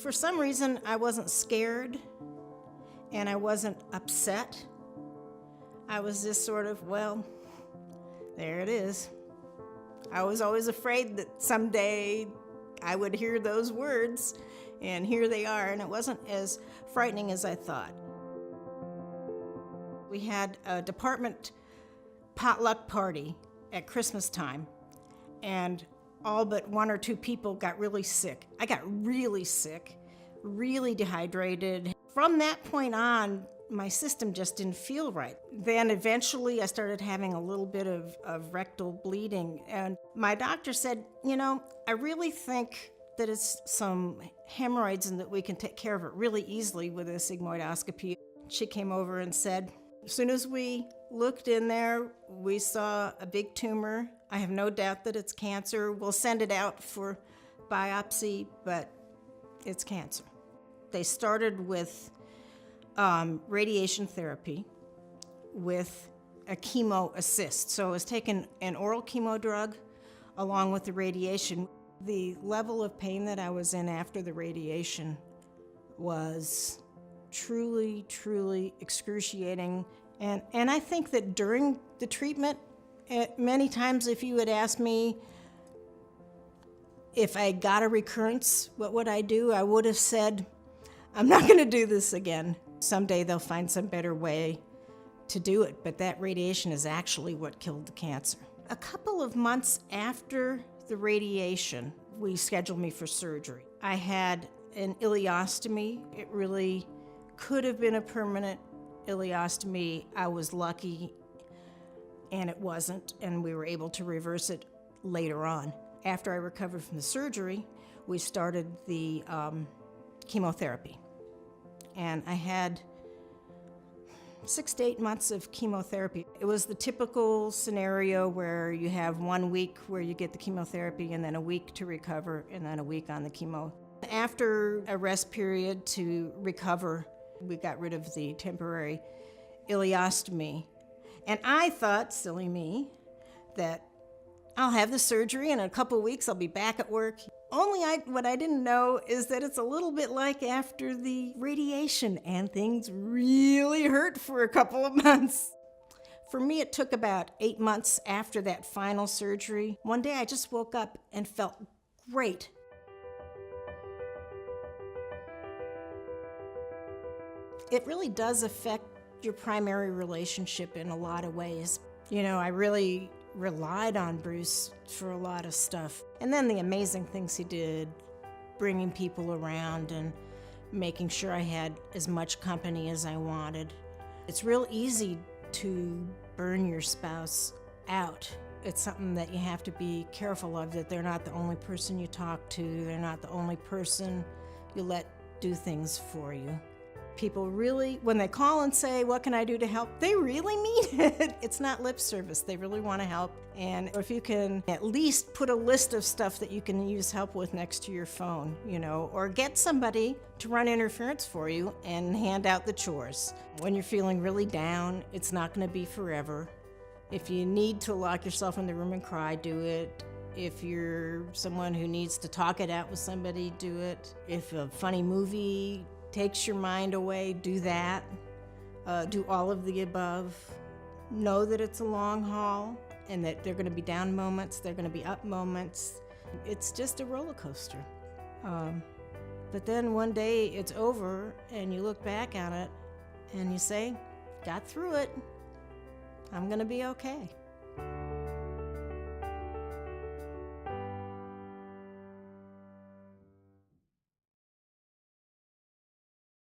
For some reason, I wasn't scared and I wasn't upset. I was just sort of, well, there it is. I was always afraid that someday I would hear those words, and here they are, and it wasn't as frightening as I thought. We had a department potluck party at Christmas time, and all but one or two people got really sick. I got really sick, really dehydrated. From that point on, my system just didn't feel right. Then eventually I started having a little bit of rectal bleeding, and my doctor said, I really think that it's some hemorrhoids and that we can take care of it really easily with a sigmoidoscopy. She came over and said, as soon as we looked in there, we saw a big tumor. I have no doubt that it's cancer. We'll send it out for biopsy, but it's cancer. They started with radiation therapy with a chemo assist. So I was taking an oral chemo drug along with the radiation. The level of pain that I was in after the radiation was truly, truly excruciating. And I think that during the treatment, many times if you had asked me if I got a recurrence, what would I do? I would have said, I'm not going to do this again. Someday they'll find some better way to do it, but that radiation is actually what killed the cancer. A couple of months after the radiation, we scheduled me for surgery. I had an ileostomy. It really could have been a permanent ileostomy. I was lucky, and it wasn't, and we were able to reverse it later on. After I recovered from the surgery, we started the chemotherapy. And I had 6 to 8 months of chemotherapy. It was the typical scenario where you have 1 week where you get the chemotherapy and then a week to recover and then a week on the chemo. After a rest period to recover, we got rid of the temporary ileostomy. And I thought, silly me, that I'll have the surgery and in a couple of weeks I'll be back at work. What I didn't know is that it's a little bit like after the radiation and things really hurt for a couple of months. For me, it took about 8 months after that final surgery. One day I just woke up and felt great. It really does affect your primary relationship in a lot of ways. I really relied on Bruce for a lot of stuff. And then the amazing things he did, bringing people around and making sure I had as much company as I wanted. It's real easy to burn your spouse out. It's something that you have to be careful of, that they're not the only person you talk to, they're not the only person you let do things for you. People really, when they call and say, what can I do to help? They really mean it. It's not lip service. They really want to help. And if you can at least put a list of stuff that you can use help with next to your phone, or get somebody to run interference for you and hand out the chores. When you're feeling really down, it's not going to be forever. If you need to lock yourself in the room and cry, do it. If you're someone who needs to talk it out with somebody, do it. If a funny movie takes your mind away, do that. Do all of the above. Know that it's a long haul and that there are going to be down moments, there are going to be up moments. It's just a roller coaster. But then one day it's over and you look back on it and you say, got through it. I'm going to be okay.